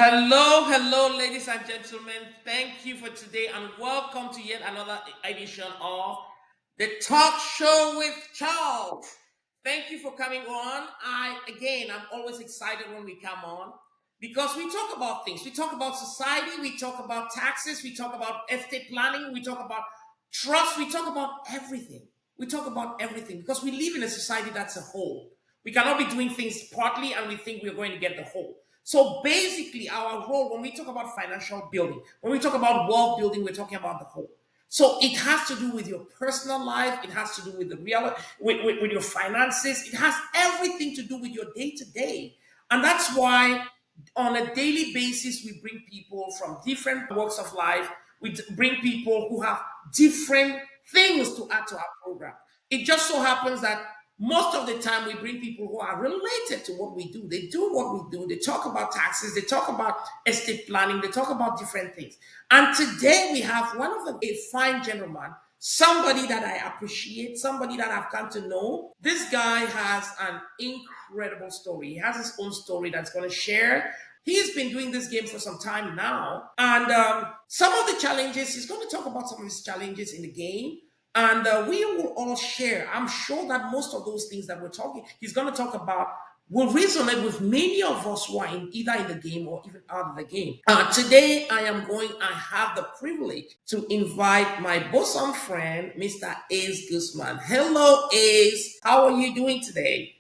Hello, ladies and gentlemen. Thank you for today and welcome to yet another edition of the Talk Show with Charles. Thank you for coming on. I'm always excited when we come on because we talk about things. We talk about society, we talk about taxes, we talk about estate planning, we talk about trust, we talk about everything. We talk about everything because we live in a society that's a whole. We cannot be doing things partly and we think we're going to get the whole. So basically, our role when we talk about financial building, when we talk about wealth building, we're talking about the whole. So it has to do with your personal life. It has to do with the real, with your finances. It has everything to do with your day to day, and that's why on a daily basis we bring people from different walks of life. Bring people who have different things to add to our program. It just so happens that most of the time we bring people who are related to what we do. They do what we do. They talk about taxes. They talk about estate planning. They talk about different things. And today we have one of a fine gentleman, somebody that I appreciate, somebody that I've come to know. This guy has an incredible story. He has his own story that's going to share. He's been doing this game for some time now. And some of the challenges, he's going to talk about some of his challenges in the game. And we will all share. I'm sure that most of those things that he's going to talk about will resonate with many of us who are either in the game or even out of the game. Today, I have the privilege to invite my bosom friend, Mr. Ace Guzman. Hello, Ace. How are you doing today?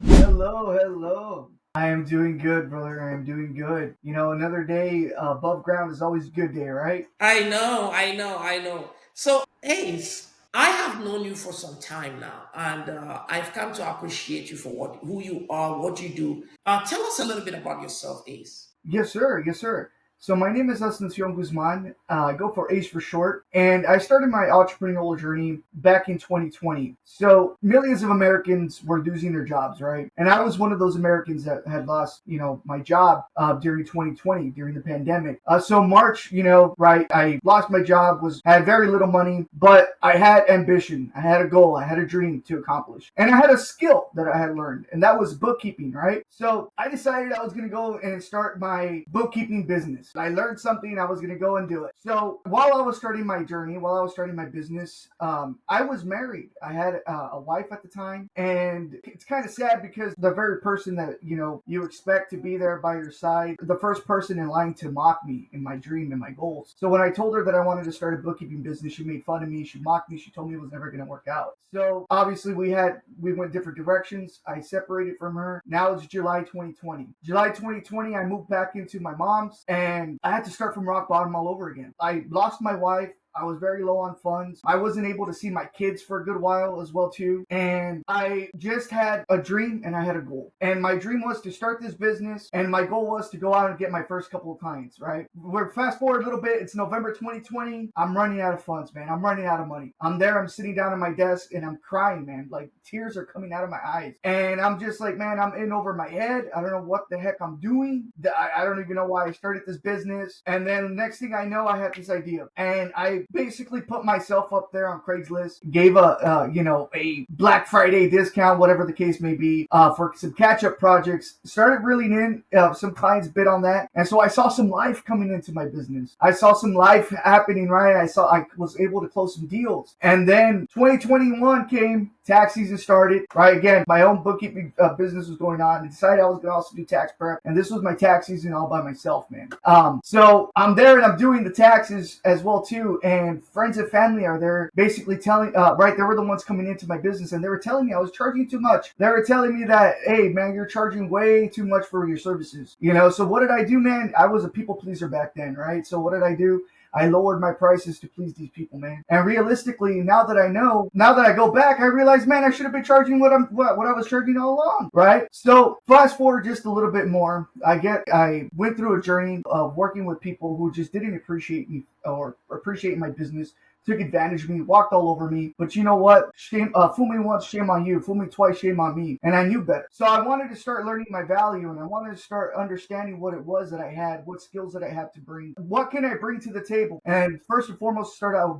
Hello. I am doing good, brother. I am doing good. Another day above ground is always a good day, right? I know. So, Ace, I have known you for some time now, and I've come to appreciate you for who you are, what you do. Tell us a little bit about yourself, Ace. Yes, sir. So my name is Ascencion Guzman. I go for ACE for short, and I started my entrepreneurial journey back in 2020. So millions of Americans were losing their jobs, right? And I was one of those Americans that had lost, my job during 2020 during the pandemic. So March, right, I lost my job, had very little money, but I had ambition, I had a goal, I had a dream to accomplish, and I had a skill that I had learned, and that was bookkeeping, right? So I decided I was going to go and start my bookkeeping business. I learned something, I was going to go and do it. So while I was starting my journey, while I was starting my business, I was married. I had a wife at the time, and it's kind of sad because the very person that, you expect to be there by your side, the first person in line to mock me in my dream and my goals. So when I told her that I wanted to start a bookkeeping business, she made fun of me, she mocked me, she told me it was never going to work out. So obviously we went different directions. I separated from her. Now it's July 2020. July 2020, I moved back into my mom's, and I had to start from rock bottom all over again. I lost my wife. I was very low on funds. I wasn't able to see my kids for a good while as well too. And I just had a dream and I had a goal. And my dream was to start this business, and my goal was to go out and get my first couple of clients, right? We're fast forward a little bit. It's November 2020. I'm running out of funds, man. I'm running out of money. I'm sitting down at my desk and I'm crying, man. Like tears are coming out of my eyes. And I'm just like, man, I'm in over my head. I don't know what the heck I'm doing. I don't even know why I started this business. And then next thing I know, I had this idea. And I basically put myself up there on Craigslist, gave a Black Friday discount, whatever the case may be, for some catch-up projects, started reeling in, some clients bid on that. And so I saw some life coming into my business. I saw some life happening, right? I was able to close some deals. And then 2021 came, tax season started, right? Again, my own bookkeeping business was going on. I decided I was going to also do tax prep. And this was my tax season all by myself, man. So I'm there and I'm doing the taxes as well too. And friends and family are there basically telling, right, they were the ones coming into my business and they were telling me I was charging too much. They were telling me that, hey, man, you're charging way too much for your services. So what did I do, man? I was a people pleaser back then, right? So what did I do? I lowered my prices to please these people, man. And realistically, now that I go back, I realize, man, I should have been charging what I was charging all along, right? So fast forward just a little bit more. I went through a journey of working with people who just didn't appreciate me or appreciate my business took advantage of me, walked all over me. But you know what? Shame, fool me once, shame on you. Fool me twice, shame on me. And I knew better. So I wanted to start learning my value, and I wanted to start understanding what it was that I had, what skills that I had to bring. What can I bring to the table? And first and foremost, start out with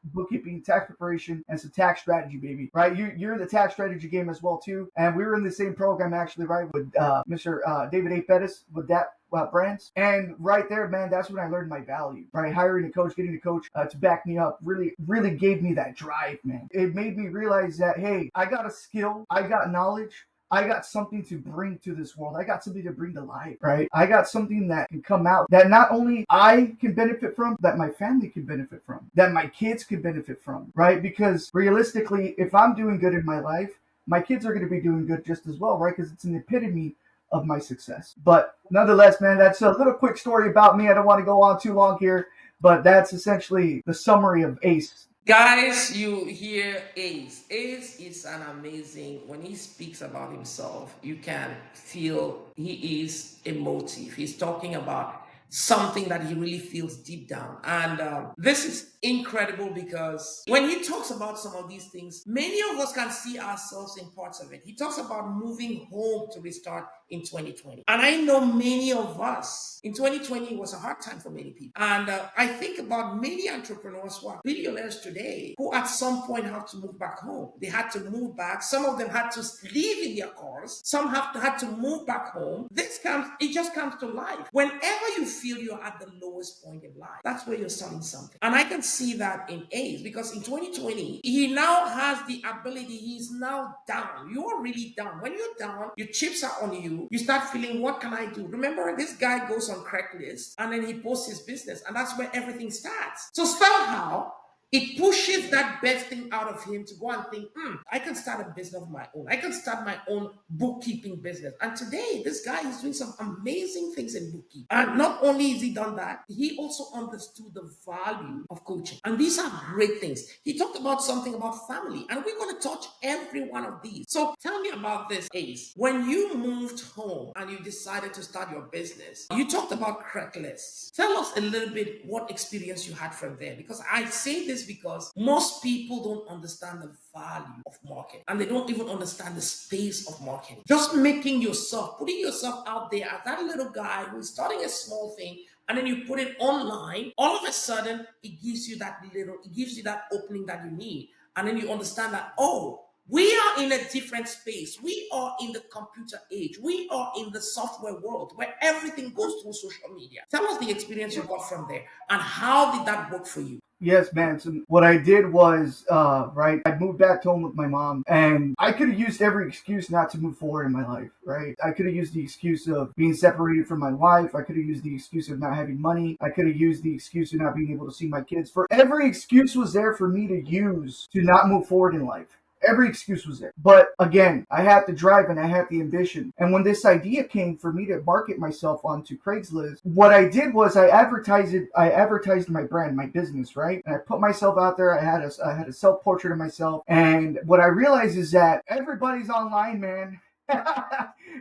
bookkeeping, tax preparation, and some tax strategy, baby. Right? You're in the tax strategy game as well too. And we were in the same program actually, right, with Mr. David A. Pettis with that brands. And right there, man, that's when I learned my value, right? Hiring a coach, getting a coach to back me up really gave me that drive, man. It made me realize that, hey, I got a skill, I got knowledge, I got something to bring to this world. I got something to bring to life, right? I got something that can come out that not only I can benefit from, that my family can benefit from, that my kids can benefit from, right? Because realistically, if I'm doing good in my life, my kids are going to be doing good just as well, right? Because it's an epitome of my success. But nonetheless, man, that's a little quick story about me. I don't want to go on too long here, but that's essentially the summary of ACE. Guys, you hear Ace. Ace is an amazing, when he speaks about himself, you can feel he is emotive. He's talking about something that he really feels deep down. And this is incredible because when he talks about some of these things, many of us can see ourselves in parts of it. He talks about moving home to restart in 2020. And I know many of us, in 2020 was a hard time for many people. And I think about many entrepreneurs who are billionaires today who at some point have to move back home. They had to move back. Some of them had to live in their cars. Some had to move back home. It just comes to life. Whenever you feel you're at the lowest point in life, that's where you're starting something. And I can see that in Ace because in 2020, he now has the ability, he's now down. You're really down. When you're down, your chips are on you. You start feeling, what can I do? Remember, this guy goes on Craigslist and then he posts his business, and that's where everything starts. So somehow, it pushes that best thing out of him to go and think, I can start a business of my own. I can start my own bookkeeping business. And today, this guy is doing some amazing things in bookkeeping. And not only has he done that, he also understood the value of coaching. And these are great things. He talked about something about family, and we're going to touch every one of these. So tell me about this, Ace. When you moved home and you decided to start your business, you talked about Craigslist. Tell us a little bit what experience you had from there, because I say this because most people don't understand the value of marketing and they don't even understand the space of marketing. Just putting yourself out there as that little guy who's starting a small thing, and then you put it online, all of a sudden it gives you that opening that you need. And then you understand that, oh, we are in a different space. We are in the computer age. We are in the software world where everything goes through social media. Tell us the experience you got from there and how did that work for you? Yes, man. So what I did was, right, I moved back home with my mom, and I could have used every excuse not to move forward in my life, right? I could have used the excuse of being separated from my wife. I could have used the excuse of not having money. I could have used the excuse of not being able to see my kids. For every excuse was there for me to use to not move forward in life. Every excuse was there. But again, I had the drive and I had the ambition. And when this idea came for me to market myself onto Craigslist, what I did was I advertised my brand, my business, right? And I put myself out there. I had a self-portrait of myself. And what I realized is that everybody's online, man.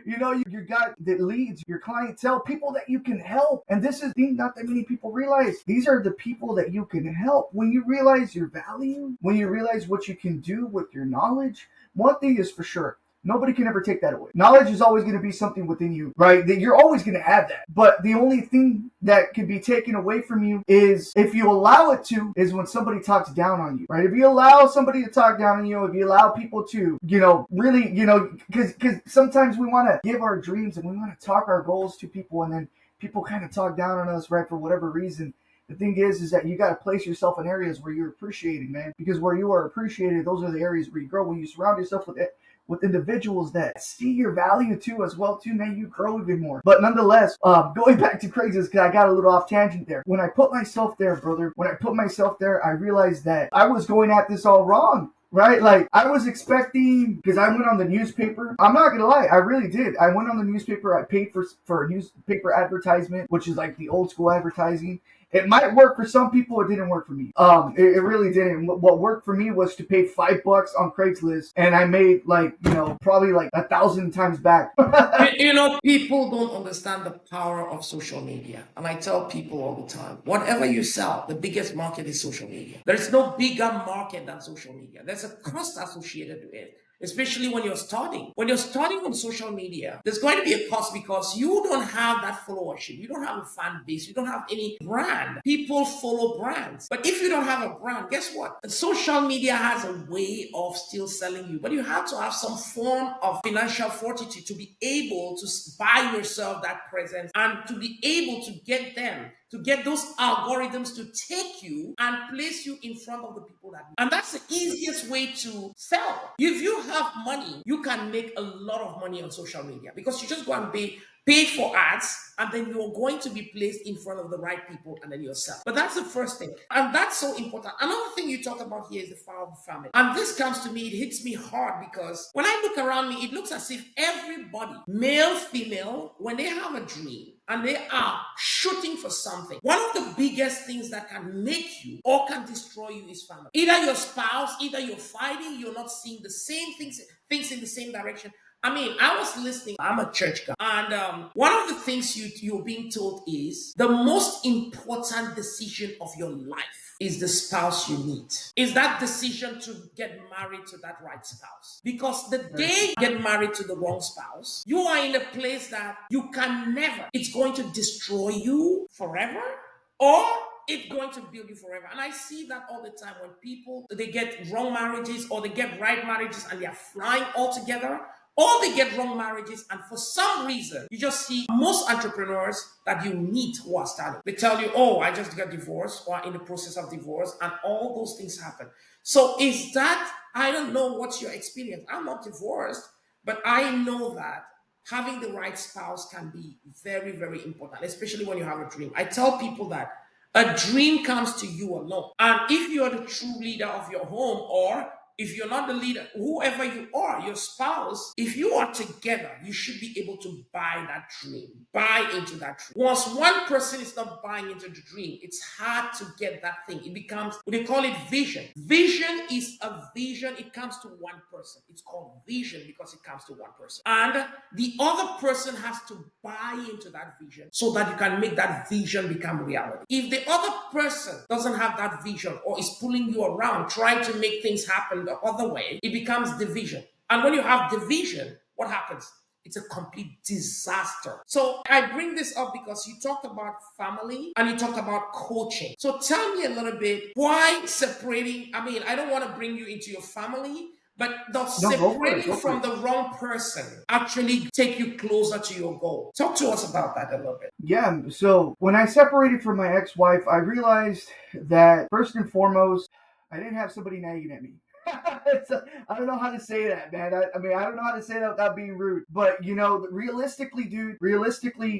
You got the leads, your clientele, people that you can help. And this is the thing not that many people realize. These are the people that you can help. When you realize your value, when you realize what you can do with your knowledge, one thing is for sure. Nobody can ever take that away. Knowledge is always going to be something within you, right? That you're always going to have that. But the only thing that can be taken away from you is, if you allow it to, is when somebody talks down on you, right? If you allow somebody to talk down on you, if you allow people to, really, because sometimes we want to give our dreams and we want to talk our goals to people, and then people kind of talk down on us, right, for whatever reason. The thing is that you got to place yourself in areas where you're appreciated, man. Because where you are appreciated, those are the areas where you grow. When you surround yourself with individuals that see your value too as well too, man, you grow even more. But nonetheless, going back to Craigslist, because I got a little off tangent there. When I put myself there, brother, I realized that I was going at this all wrong. Right? Like, I was expecting, because I went on the newspaper. I'm not going to lie. I really did. I went on the newspaper. I paid for a newspaper advertisement, which is like the old school advertising. It might work for some people. It didn't work for me. It really didn't. What worked for me was to pay $5 on Craigslist, and I made probably like 1,000 times back. People don't understand the power of social media. And I tell people all the time, whatever you sell, the biggest market is social media. There's no bigger market than social media. There's a cost associated with it, especially when you're starting. When you're starting on social media, there's going to be a cost because you don't have that followership. You don't have a fan base. You don't have any brand. People follow brands. But if you don't have a brand, guess what? Social media has a way of still selling you. But you have to have some form of financial fortitude to be able to buy yourself that presence and to be able to get those algorithms to take you and place you in front of the people that. And that's the easiest way to sell. If you have money, you can make a lot of money on social media because you just go and pay for ads, and then you're going to be placed in front of the right people and then yourself. But that's the first thing. And that's so important. Another thing you talk about here is the power of the family. And this comes to me, it hits me hard because when I look around me, it looks as if everybody, male, female, when they have a dream and they are shooting for something, one of the biggest things that can make you or can destroy you is family. Either your spouse, either you're fighting, you're not seeing the same things in the same direction. I mean, I was listening. I'm a church guy. And one of the things you're being told is the most important decision of your life is the spouse you meet. Is that decision to get married to that right spouse. Because the day you get married to the wrong spouse, you are in a place that you can never, it's going to destroy you forever, or it's going to build you forever. And I see that all the time when people, they get wrong marriages or they get right marriages and they're flying all together, or they get wrong marriages. And for some reason, you just see most entrepreneurs that you meet who are starting. They tell you, oh, I just got divorced or in the process of divorce, and all those things happen. So is that, I don't know what's your experience. I'm not divorced, but I know that having the right spouse can be very, very important, especially when you have a dream. I tell people that a dream comes to you alone. And if you are the true leader of your home, or if you're not the leader, whoever you are, your spouse, if you are together, you should be able to buy that dream, buy into that dream. Once one person is not buying into the dream, it's hard to get that thing. It becomes, they call it vision. Vision is a vision. It comes to one person. It's called vision because it comes to one person. And the other person has to buy into that vision so that you can make that vision become reality. If the other person doesn't have that vision or is pulling you around, trying to make things happen the other way, it becomes division. And when you have division, what happens? It's a complete disaster. So I bring this up because you talked about family and you talked about coaching. So tell me a little bit why separating. I mean, I don't want to bring you into your family, but does No, go for it. separating Go for from it. the wrong person actually take you closer to your goal? Talk to us about that a little bit. Yeah. So when I separated from my ex-wife, I realized that first and foremost, I didn't have somebody nagging at me. I don't know how to say that, man. I mean, I don't know how to say that without being rude. But, realistically, dude,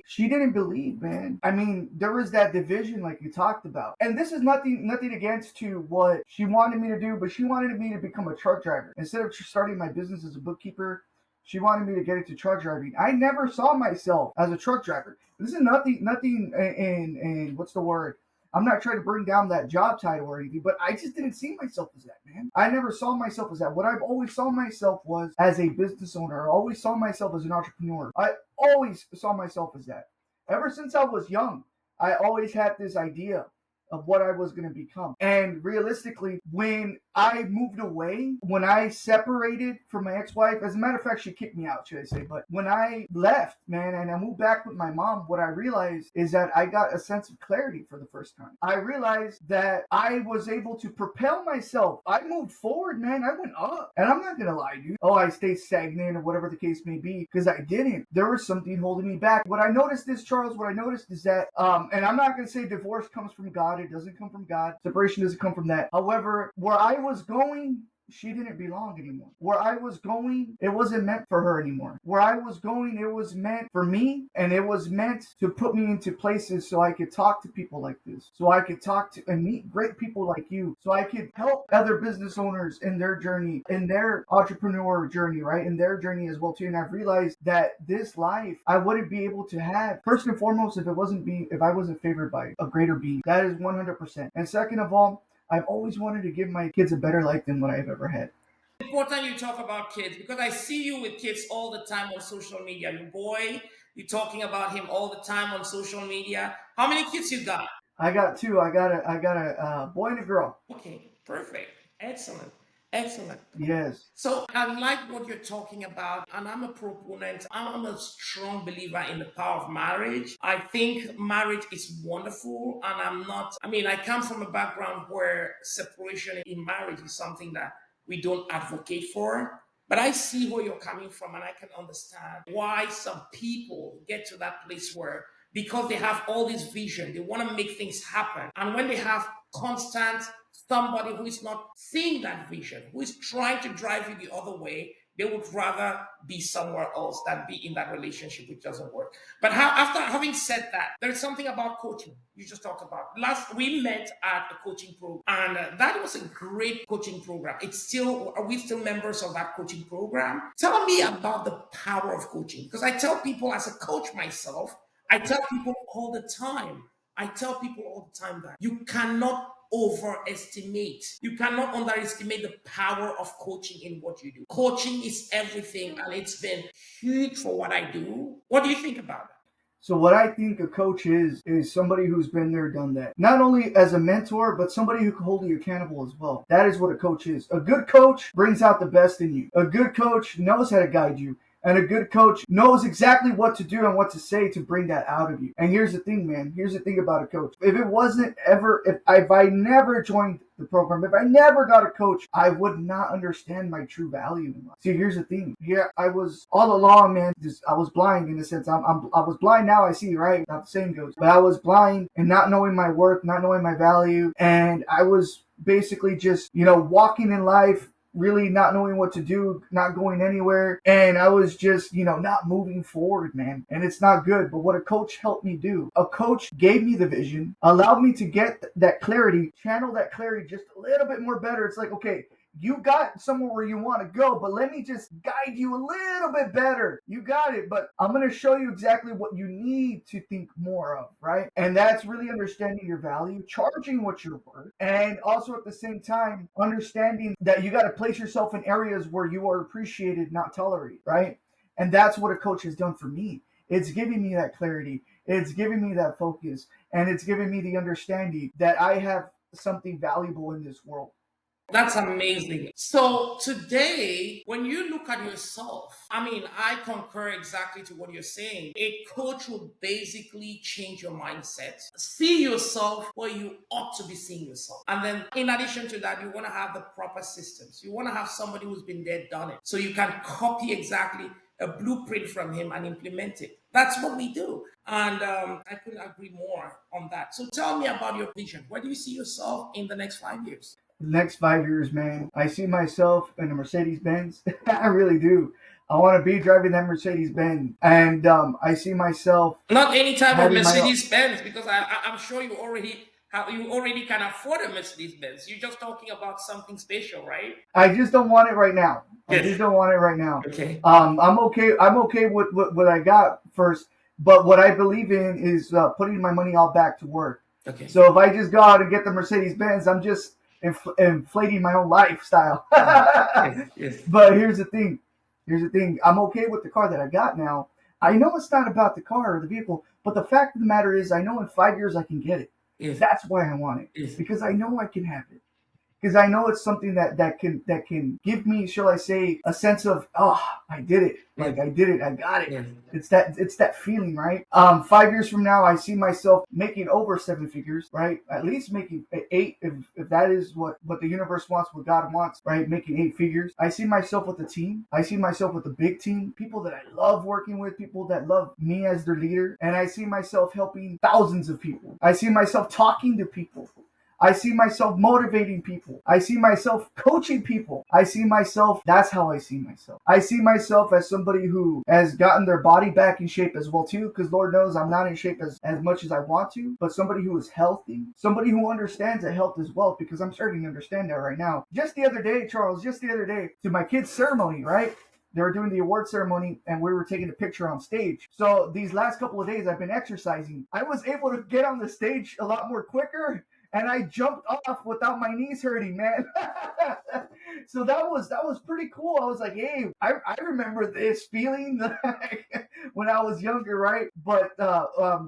she didn't believe, man. I mean, there was that division like you talked about. And this is nothing against to what she wanted me to do, but she wanted me to become a truck driver. Instead of starting my business as a bookkeeper, she wanted me to get into truck driving. I never saw myself as a truck driver. This is nothing in what's the word? I'm not trying to bring down that job title or anything, but I just didn't see myself as that, man. I never saw myself as that. What I've always saw myself was as a business owner. I always saw myself as an entrepreneur. I always saw myself as that. Ever since I was young, I always had this idea of what I was going to become. And realistically, when I moved away, when I separated from my ex-wife, as a matter of fact, she kicked me out, should I say, but when I left, man, and I moved back with my mom, what I realized is that I got a sense of clarity for the first time. I realized that I was able to propel myself. I moved forward, man. I went up. And I'm not going to lie, dude. Oh, I stayed stagnant or whatever the case may be, because I didn't. There was something holding me back. What I noticed is, Charles, that, and I'm not going to say divorce comes from God. It doesn't come from God. Separation doesn't come from that. However, where I was going, she didn't belong anymore. Where I was going, it wasn't meant for her anymore. Where I was going, it was meant for me, and it was meant to put me into places so I could talk to people like this, so I could talk to and meet great people like you, so I could help other business owners in their journey, in their entrepreneur journey, right? In their journey as well too. And I've realized that this life I wouldn't be able to have, first and foremost, if I wasn't favored by a greater being. That is 100%. And second of all, I've always wanted to give my kids a better life than what I've ever had. Important you talk about kids because I see you with kids all the time on social media. Your boy, you're talking about him all the time on social media. How many kids you got? I got two. I got a boy and a girl. Okay, perfect. Excellent. Excellent. Yes. So I like what you're talking about, and I'm a proponent. I'm a strong believer in the power of marriage. I think marriage is wonderful, and I come from a background where separation in marriage is something that we don't advocate for. But I see where you're coming from, and I can understand why some people get to that place where, because they have all this vision, they want to make things happen. And when they have constant somebody who is not seeing that vision, who is trying to drive you the other way, they would rather be somewhere else than be in that relationship which doesn't work. But after having said that, there's something about coaching you just talked about. Last we met at a coaching program, and that was a great coaching program. Are we still members of that coaching program? Tell me about the power of coaching, because I tell people as a coach myself, I tell people all the time. I tell people all the time that you cannot underestimate the power of coaching in what you do. Coaching is everything, and it's been huge for what I do. What do you think about it? So what I think a coach is somebody who's been there, done that. Not only as a mentor, but somebody who can hold you accountable as well. That is what a coach is. A good coach brings out the best in you. A good coach knows how to guide you. And a good coach knows exactly what to do and what to say to bring that out of you. And here's the thing, man. Here's the thing about a coach. If I never joined the program, if I never got a coach, I would not understand my true value in life. See, here's the thing. Here, I was all along, man. I was blind in a sense. I was blind, now I see, right? How the saying goes. But I was blind and not knowing my worth, not knowing my value. And I was basically just, walking in life, really not knowing what to do, not going anywhere. And I was just, not moving forward, man. And it's not good. But what a coach helped me do, a coach gave me the vision, allowed me to get that clarity, channel that clarity just a little bit more better. It's like, okay, you got somewhere where you want to go, but let me just guide you a little bit better. You got it, but I'm going to show you exactly what you need to think more of, right? And that's really understanding your value, charging what you're worth, and also at the same time, understanding that you got to place yourself in areas where you are appreciated, not tolerated, right? And that's what a coach has done for me. It's giving me that clarity. It's giving me that focus, and it's giving me the understanding that I have something valuable in this world. That's amazing. So today, when you look at yourself, I concur exactly to what you're saying. A coach will basically change your mindset. See yourself where you ought to be seeing yourself. And then in addition to that, you want to have the proper systems. You want to have somebody who's been there, done it. So you can copy exactly a blueprint from him and implement it. That's what we do. And I couldn't agree more on that. So tell me about your vision. Where do you see yourself in the next 5 years? The next 5 years, man, I see myself in a Mercedes Benz. I really do. I want to be driving that Mercedes Benz, and I see myself not any type of having my own. Mercedes Benz, because I'm sure you already can afford a Mercedes Benz. You're just talking about something special, right? I just don't want it right now. I Yes. just don't want it right now. Okay. I'm okay. I'm okay with what I got first, but what I believe in is putting my money all back to work. Okay. So if I just go out and get the Mercedes Benz, I'm just inflating my own lifestyle. Yes. Yes. But here's the thing. I'm okay with the car that I got now. I know it's not about the car or the vehicle, but the fact of the matter is I know in 5 years I can get it. Yes. That's why I want it. Yes. Because I know I can have it. Because I know it's something that can give me, shall I say, a sense of, oh, I did it. Like I did it. I got it. Yes. It's that feeling, right? 5 years from now, I see myself making over 7 figures, right? At least making 8, if that is what the universe wants, what God wants, right? Making 8 figures. I see myself with a team. I see myself with a big team, people that I love working with, people that love me as their leader, and I see myself helping thousands of people. I see myself talking to people. I see myself motivating people. I see myself coaching people. I see myself, that's how I see myself. I see myself as somebody who has gotten their body back in shape as well too, because Lord knows I'm not in shape as much as I want to, but somebody who is healthy, somebody who understands that health is wealth, because I'm starting to understand that right now. Just the other day, Charles, to my kids' ceremony, right? They were doing the award ceremony and we were taking a picture on stage. So these last couple of days I've been exercising. I was able to get on the stage a lot more quicker and I jumped off without my knees hurting, man. So that was pretty cool. I was like, hey, I remember this feeling when I was younger, right? But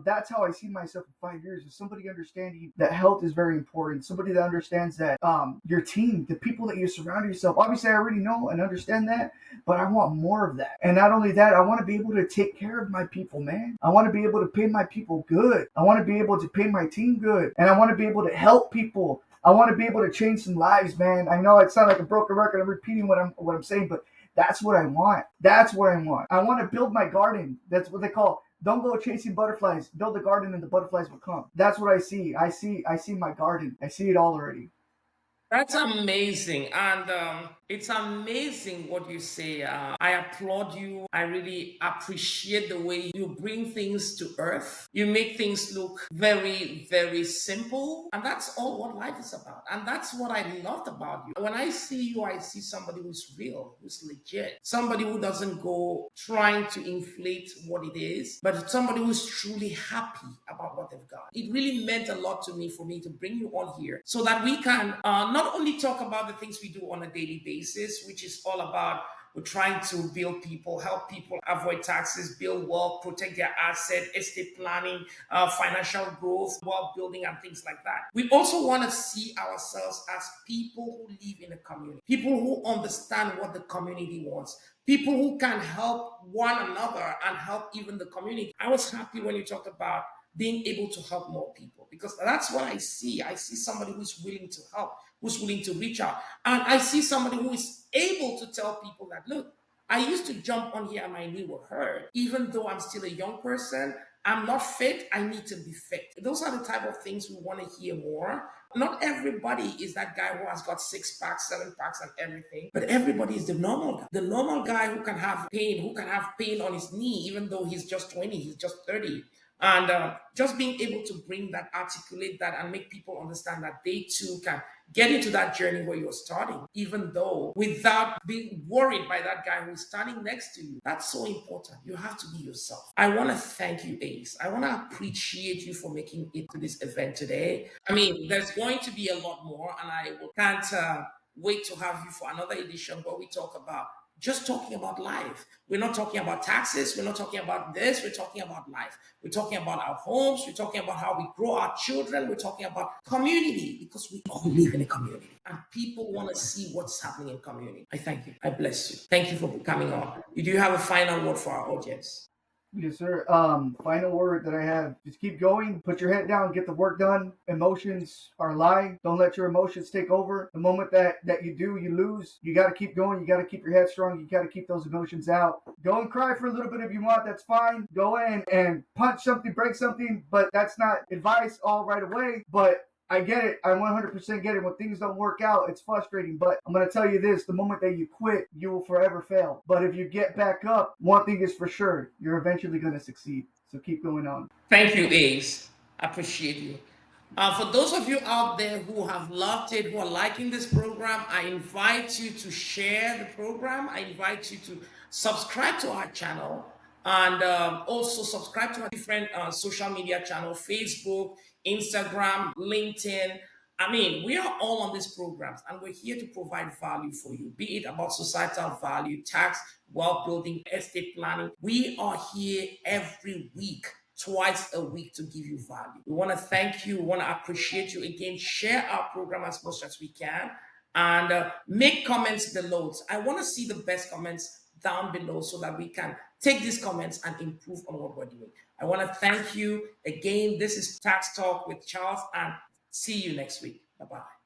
that's how I see myself in 5 years, is somebody understanding that health is very important. Somebody that understands that your team, the people that you surround yourself. Obviously, I already know and understand that, but I want more of that. And not only that, I want to be able to take care of my people, man. I want to be able to pay my people good. I want to be able to pay my team good. And I want to be able to help people. I want to be able to change some lives, man. I know it sounds like a broken record. I'm repeating what I'm saying, but that's what I want. That's what I want. I want to build my garden. That's what they call. Don't go chasing butterflies. Build a garden and the butterflies will come. That's what I see. I see my garden. I see it all already. That's amazing. And it's amazing what you say. I applaud you. I really appreciate the way you bring things to earth. You make things look very, very simple. And that's all what life is about. And that's what I loved about you. When I see you, I see somebody who's real, who's legit, somebody who doesn't go trying to inflate what it is, but somebody who's truly happy about what they've got. It really meant a lot to me for me to bring you on here so that we can not only talk about the things we do on a daily basis, which is all about we're trying to build people, help people avoid taxes, build wealth, protect their asset, estate planning, financial growth, wealth building, and things like that. We also want to see ourselves as people who live in a community, people who understand what the community wants, people who can help one another and help even the community. I was happy when you talked about being able to help more people because that's what I see. I see somebody who's willing to help, who's willing to reach out. And I see somebody who is able to tell people that, look, I used to jump on here and my knee would hurt. Even though I'm still a young person, I'm not fit. I need to be fit. Those are the type of things we want to hear more. Not everybody is that guy who has got 6 packs, 7 packs, and everything, but everybody is the normal guy. The normal guy who can have pain on his knee, even though he's just 20, he's just 30. And just being able to bring that, articulate that, and make people understand that they too can get into that journey where you're starting, even though without being worried by that guy who's standing next to you. That's so important. You have to be yourself. I want to thank you, Ace. I want to appreciate you for making it to this event today. I mean, there's going to be a lot more, and can't wait to have you for another edition where we talk about just talking about life. We're not talking about taxes. We're not talking about this. We're talking about life. We're talking about our homes. We're talking about how we grow our children. We're talking about community because we all live in a community and people want to see what's happening in community. I thank you. I bless you. Thank you for coming on. You do have a final word for our audience? Yes, sir. Final word that I have: just keep going. Put your head down. Get the work done. Emotions are a lie. Don't let your emotions take over. The moment that you do, you lose. You got to keep going. You got to keep your head strong. You got to keep those emotions out. Go and cry for a little bit if you want. That's fine. Go in and punch something, break something, but that's not advice all right away. But I get it. I 100% get it. When things don't work out, it's frustrating. But I'm going to tell you this: the moment that you quit, you will forever fail. But if you get back up, one thing is for sure: you're eventually going to succeed. So keep going on. Thank you, Ace. I appreciate you. For those of you out there who have loved it, who are liking this program, I invite you to share the program. I invite you to subscribe to our channel and also subscribe to our different social media channel, Facebook, Instagram, LinkedIn. I mean, we are all on these programs and we're here to provide value for you, be it about societal value, tax, wealth building, estate planning. We are here every week, twice a week, to give you value. We want to thank you. We want to appreciate you again. Share our program as much as we can and make comments below. I want to see the best comments down below so that we can take these comments and improve on what we're doing. I want to thank you again. This is Tax Talk with Charles, and see you next week. Bye bye.